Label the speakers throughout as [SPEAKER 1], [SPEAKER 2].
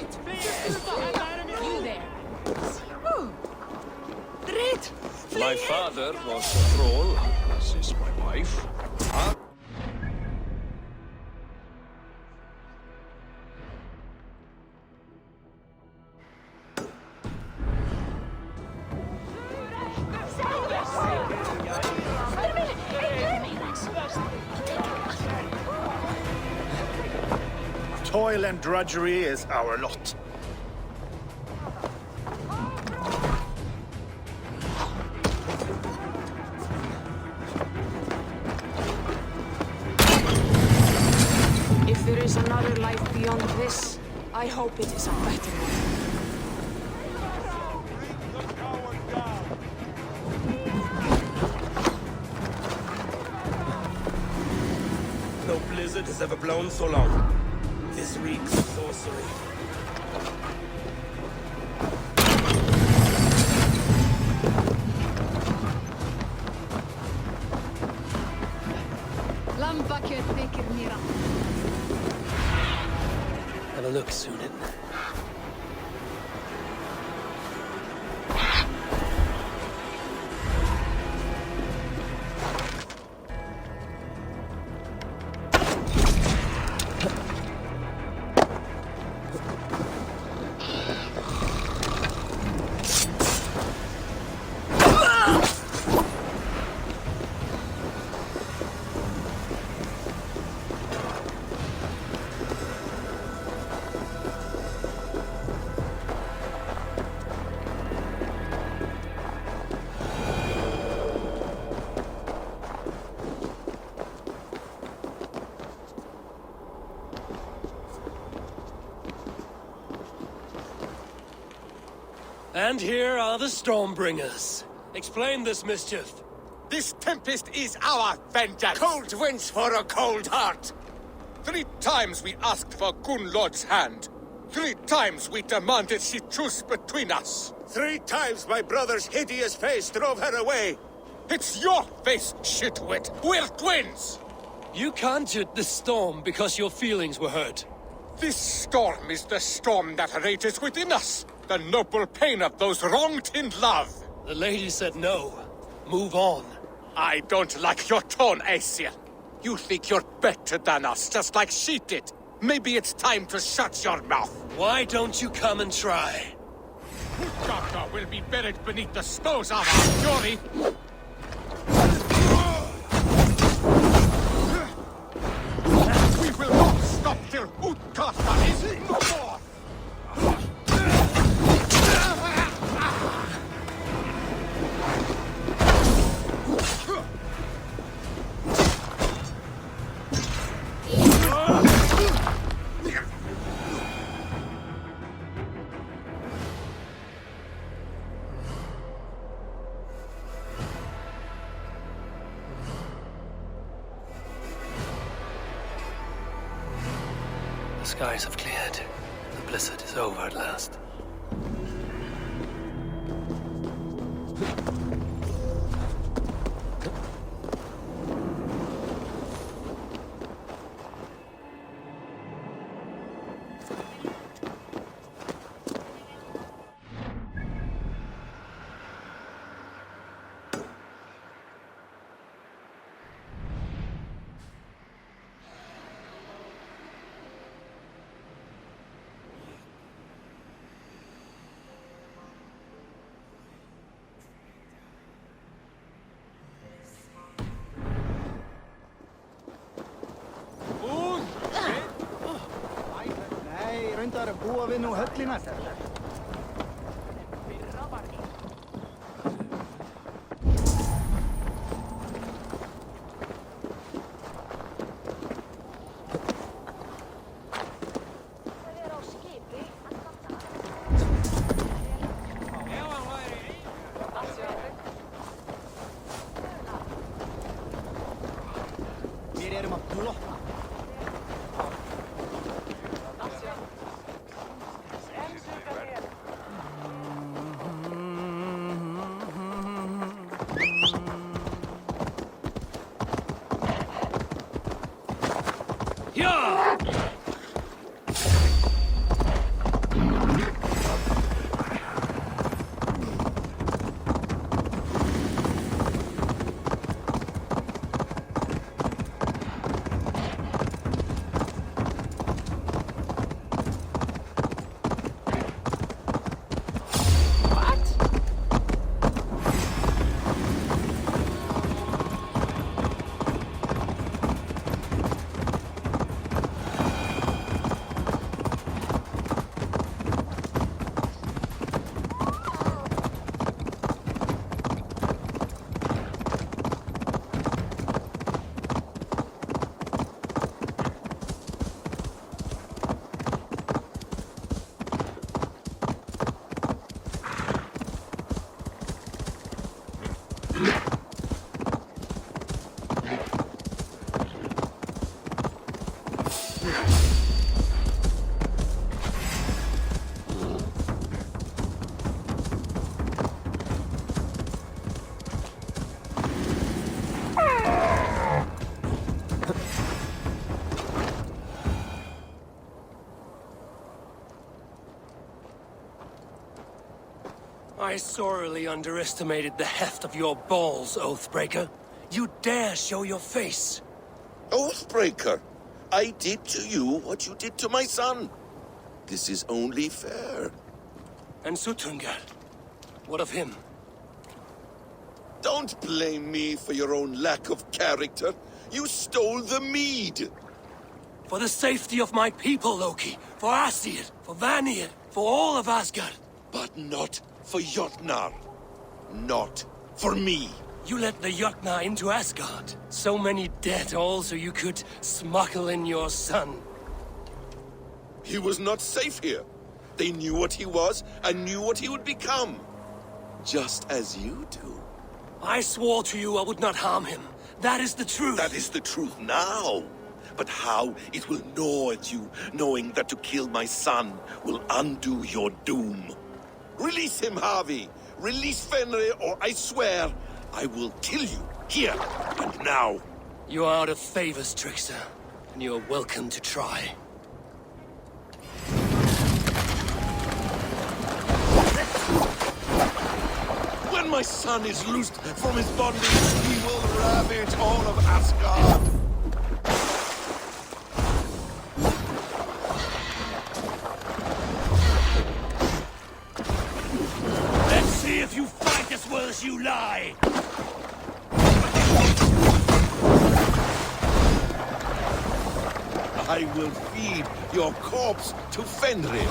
[SPEAKER 1] Wait! You there.
[SPEAKER 2] Red!
[SPEAKER 3] My father was a troll. This is my wife. Huh?
[SPEAKER 4] Toil and drudgery is our lot.
[SPEAKER 2] If there is another life beyond this, I hope it is a better one.
[SPEAKER 5] No blizzard has ever blown so long. This reeks of sorcery.
[SPEAKER 1] Have a look, Sunan. And here are the Stormbringers. Explain this mischief.
[SPEAKER 6] This tempest is our vengeance! Cold winds for a cold heart! 3 times we asked for Gunnlod's hand. 3 times we demanded she choose between us. 3 times my brother's hideous face drove her away. It's your face, shitwit! We're twins!
[SPEAKER 1] You conjured the storm because your feelings were hurt.
[SPEAKER 6] This storm is the storm that rages within us. The noble pain of those wronged in love.
[SPEAKER 1] The lady said no. Move on.
[SPEAKER 6] I don't like your tone, Aesir. You think you're better than us, just like she did. Maybe it's time to shut your mouth.
[SPEAKER 1] Why don't you come and try?
[SPEAKER 6] Yuukk will be buried beneath the stones of our fury. We will not stop till Yuukk is no more.
[SPEAKER 1] The skies have cleared. The blizzard is over at last.
[SPEAKER 4] Reyndar búa við nú höllina. Við erum að blokka.
[SPEAKER 1] I sorely underestimated the heft of your balls, Oathbreaker. You dare show your face.
[SPEAKER 7] Oathbreaker, I did to you what you did to my son. This is only fair.
[SPEAKER 1] And Sutunga, what of him?
[SPEAKER 7] Don't blame me for your own lack of character. You stole the mead.
[SPEAKER 1] For the safety of my people, Loki. For Aesir, for Vanir, for all of Asgard.
[SPEAKER 7] But not for Jotnar. Not for me.
[SPEAKER 1] You let the Jotnar into Asgard. So many dead, all so you could smuggle in your son.
[SPEAKER 7] He was not safe here. They knew what he was and knew what he would become. Just as you do.
[SPEAKER 1] I swore to you I would not harm him. That is the truth.
[SPEAKER 7] That is the truth now. But how it will gnaw at you, knowing that to kill my son will undo your doom. Release him, Harvey. Release Fenrir, or I swear, I will kill you, here and now.
[SPEAKER 1] You are out of favors, Trickster. And you are welcome to try.
[SPEAKER 7] When my son is loosed from his bondage, he will ravage all of Asgard.
[SPEAKER 1] Let's see if you fight as well as you lie!
[SPEAKER 7] I will feed your corpse to Fenrir.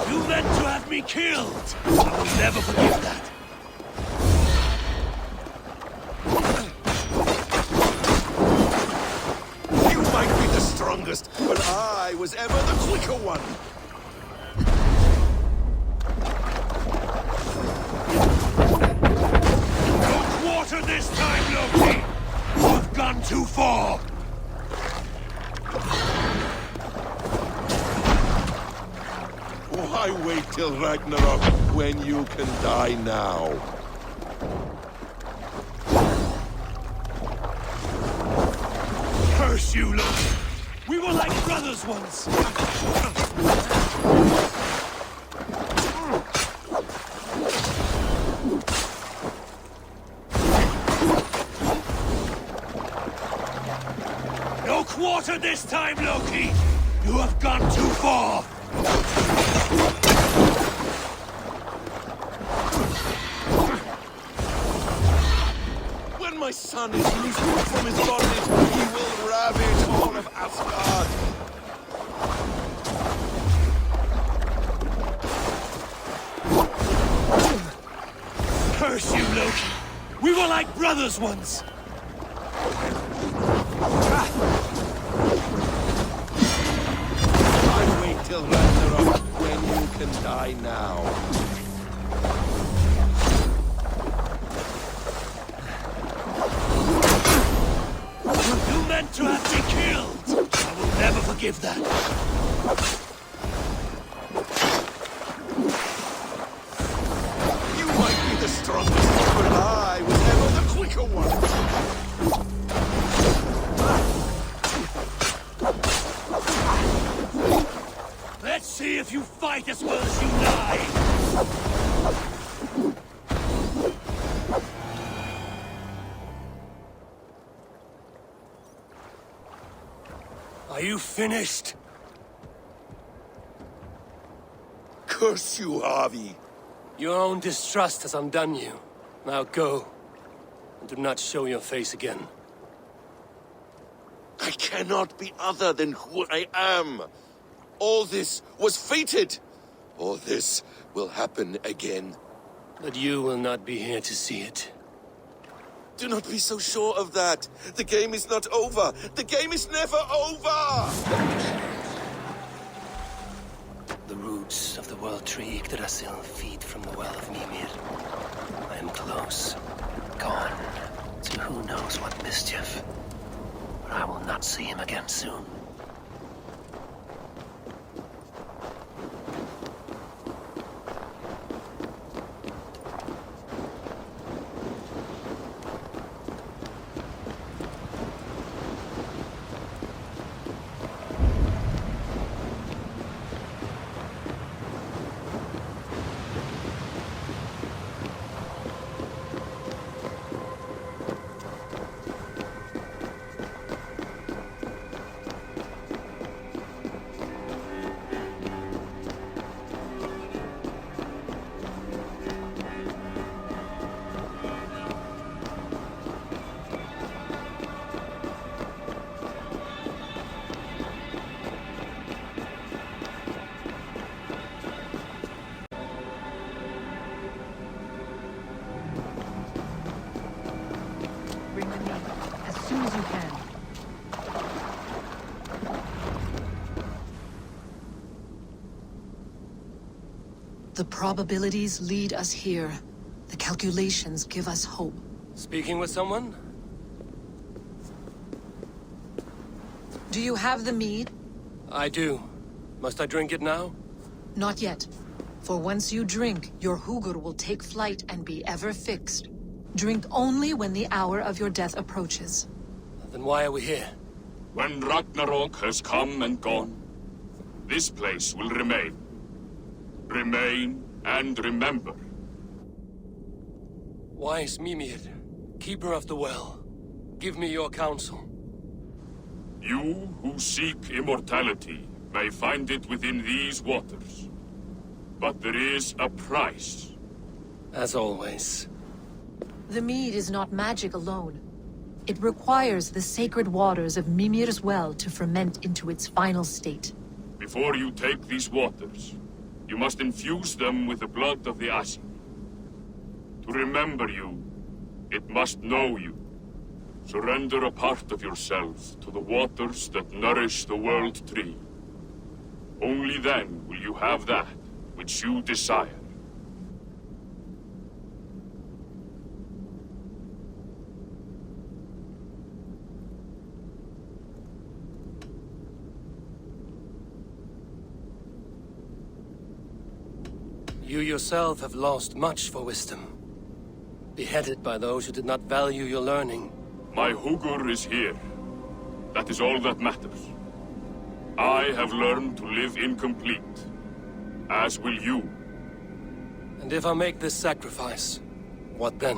[SPEAKER 1] You meant to have me killed! I will never forgive that!
[SPEAKER 7] You might be the strongest, but I was ever the quicker one.
[SPEAKER 1] Don't quarter this time, Loki! You've gone too far!
[SPEAKER 7] Why wait till Ragnarok when you can die now?
[SPEAKER 1] Curse you, Loki! We were like brothers once! No quarter this time, Loki! You have gone too far!
[SPEAKER 7] When my son is loosed from his bondage, he will ravage all of Asgard.
[SPEAKER 1] Curse you, Loki! We were like brothers once!
[SPEAKER 7] I wait till Ragnarok when you can die now.
[SPEAKER 1] You meant to have me killed! I will never forgive that!
[SPEAKER 7] You might be the strongest, but I was ever the quicker one.
[SPEAKER 1] Let's see if you fight as well as you lie! Are you finished?
[SPEAKER 7] Curse you, Harvey.
[SPEAKER 1] Your own distrust has undone you. Now go. And do not show your face again.
[SPEAKER 7] I cannot be other than who I am. All this was fated. All this will happen again.
[SPEAKER 1] But you will not be here to see it.
[SPEAKER 7] Do not be so sure of that. The game is not over. The game is never over.
[SPEAKER 1] The roots of the world tree Yggdrasil feed from the well of Mimir. I am close. Gone to who knows what mischief. But I will not see him again soon.
[SPEAKER 8] soon as you can.
[SPEAKER 9] The probabilities lead us here. The calculations give us hope.
[SPEAKER 1] Speaking with someone?
[SPEAKER 9] Do you have the mead?
[SPEAKER 1] I do. Must I drink it now?
[SPEAKER 9] Not yet. For once you drink, your hugr will take flight and be ever fixed. Drink only when the hour of your death approaches.
[SPEAKER 1] Then why are we here?
[SPEAKER 10] When Ragnarok has come and gone, this place will remain. Remain and remember.
[SPEAKER 1] Wise Mimir, keeper of the well, give me your counsel.
[SPEAKER 10] You who seek immortality may find it within these waters. But there is a price.
[SPEAKER 1] As always.
[SPEAKER 9] The mead is not magic alone. It requires the sacred waters of Mimir's well to ferment into its final state.
[SPEAKER 10] Before you take these waters, you must infuse them with the blood of the Asi. To remember you, it must know you. Surrender a part of yourself to the waters that nourish the world tree. Only then will you have that which you desire.
[SPEAKER 1] You yourself have lost much for wisdom. Beheaded by those who did not value your learning.
[SPEAKER 10] My hugr is here. That is all that matters. I have learned to live incomplete. As will you.
[SPEAKER 1] And if I make this sacrifice, what then?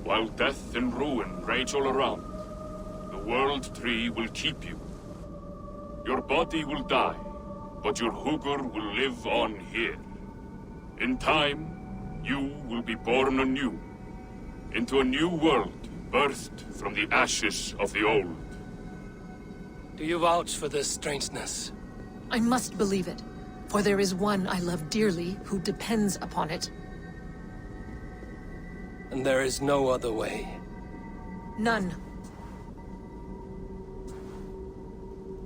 [SPEAKER 10] While death and ruin rage all around, the world tree will keep you. Your body will die, but your hugr will live on here. In time, you will be born anew, into a new world, birthed from the ashes of the old.
[SPEAKER 1] Do you vouch for this strangeness?
[SPEAKER 9] I must believe it, for there is one I love dearly who depends upon it.
[SPEAKER 1] And there is no other way.
[SPEAKER 9] None.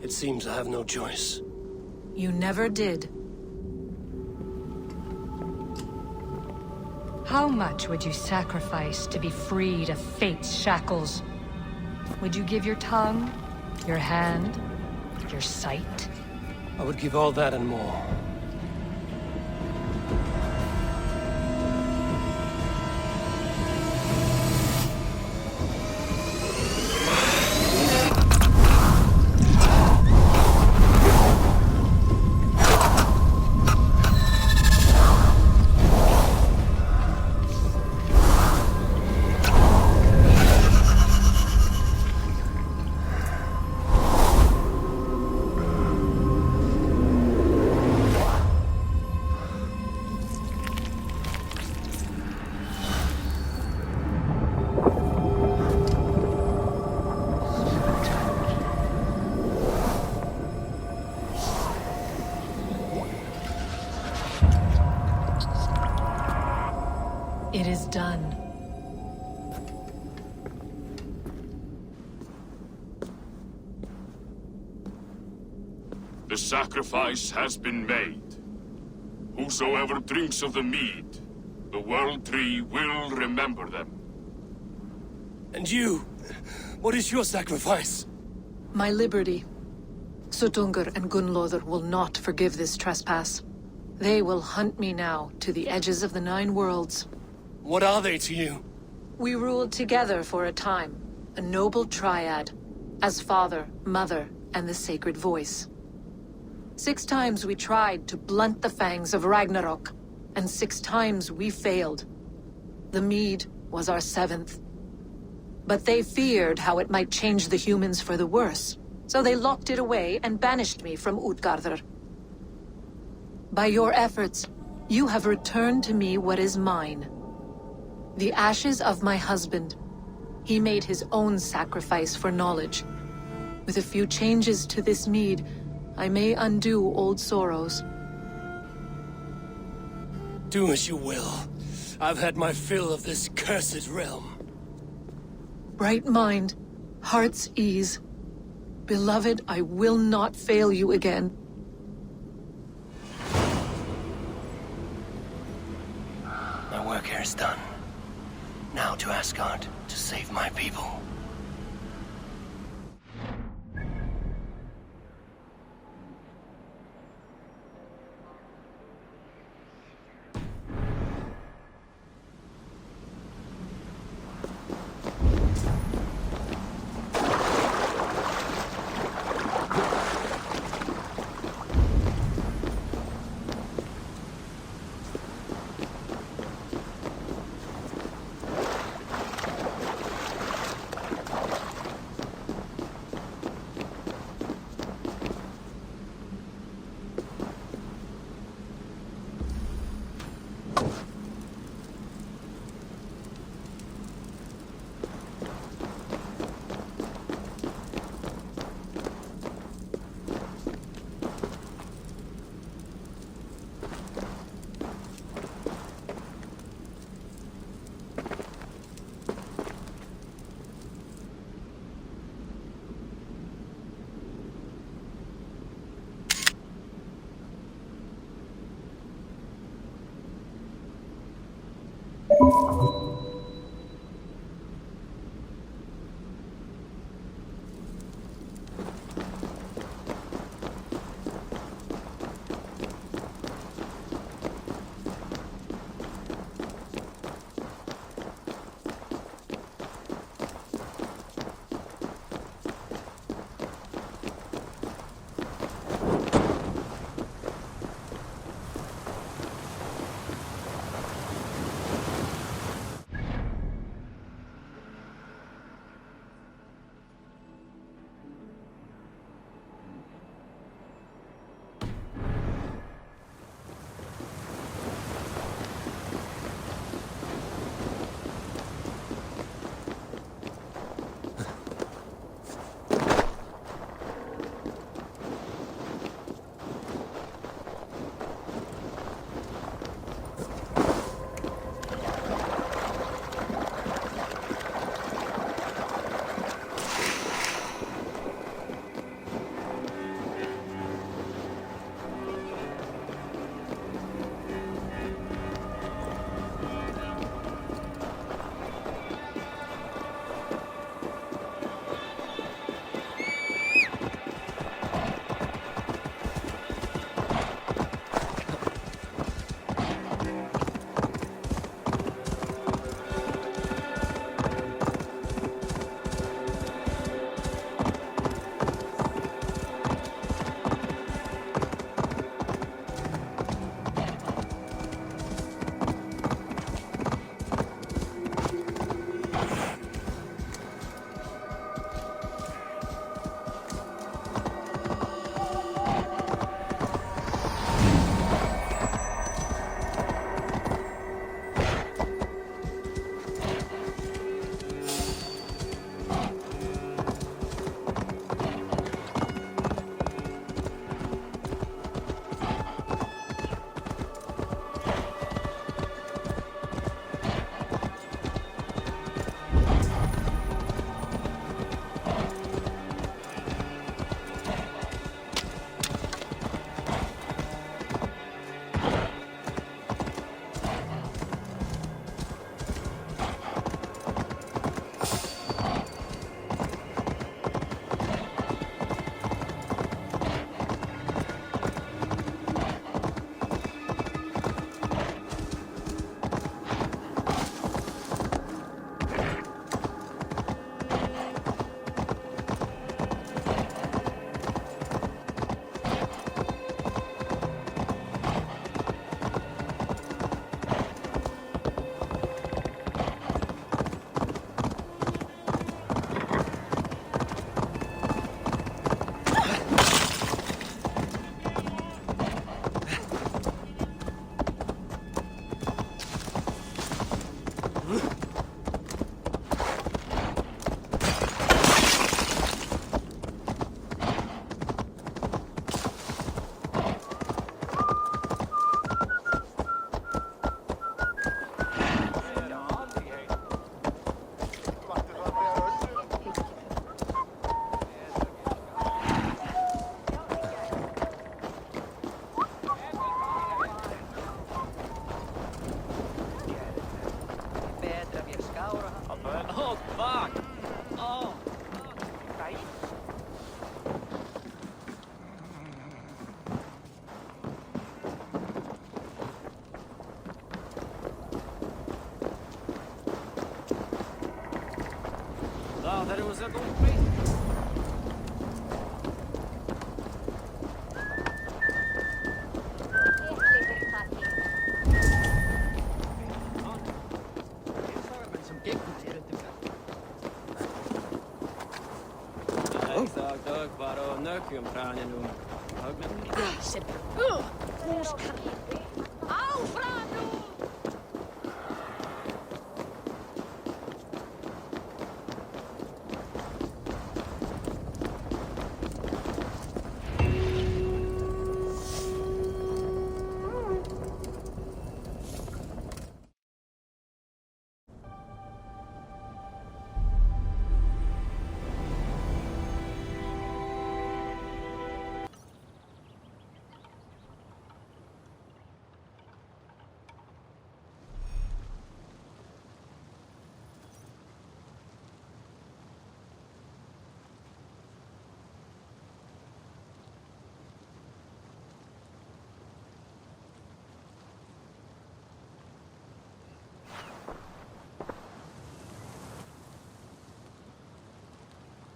[SPEAKER 1] It seems I have no choice.
[SPEAKER 9] You never did.
[SPEAKER 8] How much would you sacrifice to be freed of fate's shackles? Would you give your tongue, your hand, your sight?
[SPEAKER 1] I would give all that and more.
[SPEAKER 9] It is done.
[SPEAKER 10] The sacrifice has been made. Whosoever drinks of the mead, the world tree will remember them.
[SPEAKER 1] And you? What is your sacrifice?
[SPEAKER 9] My liberty. Suttungr and Gunnlóðr will not forgive this trespass. They will hunt me now to the edges of the 9 worlds.
[SPEAKER 1] What are they to you?
[SPEAKER 9] We ruled together for a time, a noble triad, as father, mother, and the sacred voice. 6 times we tried to blunt the fangs of Ragnarok, and 6 times we failed. The mead was our 7th. But they feared how it might change the humans for the worse, so they locked it away and banished me from Utgardr. By your efforts, you have returned to me what is mine. The ashes of my husband. He made his own sacrifice for knowledge. With a few changes to this mead, I may undo old sorrows.
[SPEAKER 1] Do as you will. I've had my fill of this cursed realm.
[SPEAKER 9] Bright mind, heart's ease. Beloved, I will not fail you again.
[SPEAKER 1] My work here is done. Now to Asgard to save my people.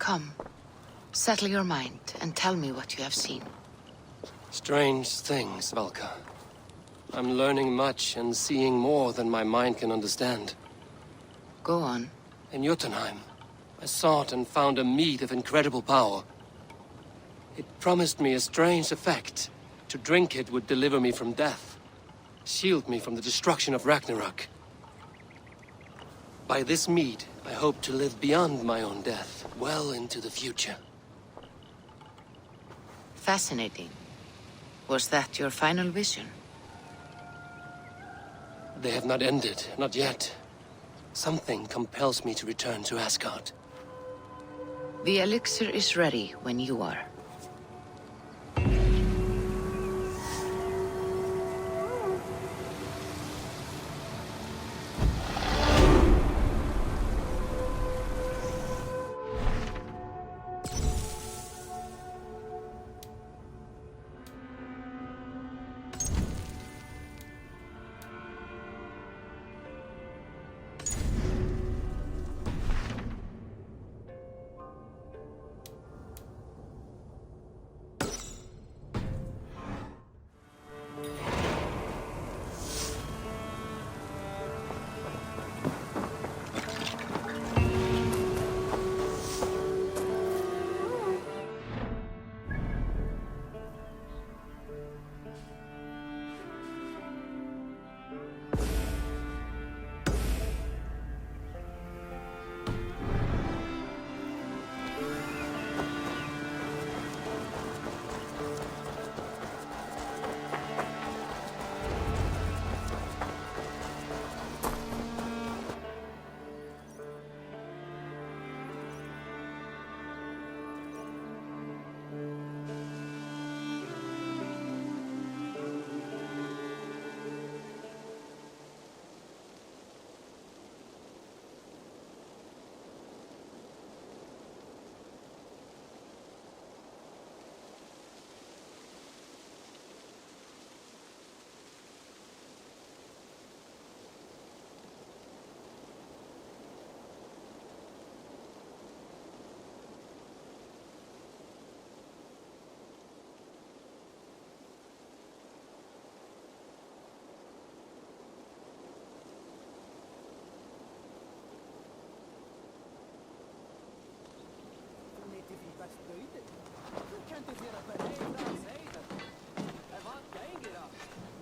[SPEAKER 2] Come, settle your mind and tell me what you have seen.
[SPEAKER 1] Strange things, Valka. I'm learning much and seeing more than my mind can understand.
[SPEAKER 2] Go on.
[SPEAKER 1] In Jotunheim, I sought and found a mead of incredible power. It promised me a strange effect. To drink it would deliver me from death, shield me from the destruction of Ragnarok. By this mead, I hope to live beyond my own death, well into the future.
[SPEAKER 2] Fascinating. Was that your final vision?
[SPEAKER 1] They have not ended, not yet. Something compels me to return to Asgard.
[SPEAKER 2] The elixir is ready when you are.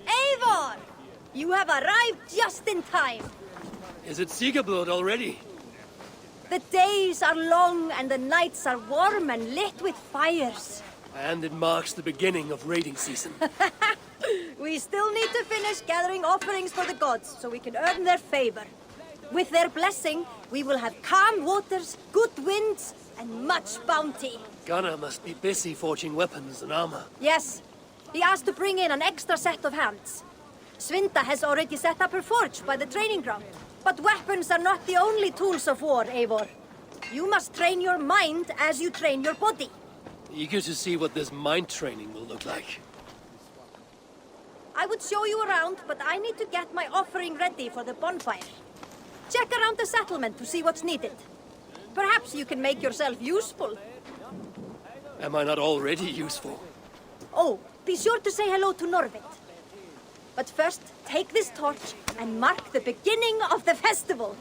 [SPEAKER 11] Eivor! You have arrived just in time.
[SPEAKER 1] Is it Sigurd already?
[SPEAKER 11] The days are long and the nights are warm and lit with fires.
[SPEAKER 1] And it marks the beginning of raiding season.
[SPEAKER 11] We still need to finish gathering offerings for the gods so we can earn their favor. With their blessing, we will have calm waters, good winds, and much bounty.
[SPEAKER 1] Gunnar must be busy forging weapons and armor.
[SPEAKER 11] Yes. He asked to bring in an extra set of hands. Svinda has already set up her forge by the training ground. But weapons are not the only tools of war, Eivor. You must train your mind as you train your body.
[SPEAKER 1] Eager to see what this mind training will look like.
[SPEAKER 11] I would show you around, but I need to get my offering ready for the bonfire. Check around the settlement to see what's needed. Perhaps you can make yourself useful.
[SPEAKER 1] Am I not already useful?
[SPEAKER 11] Oh, be sure to say hello to Norvit. But first, take this torch and mark the beginning of the festival.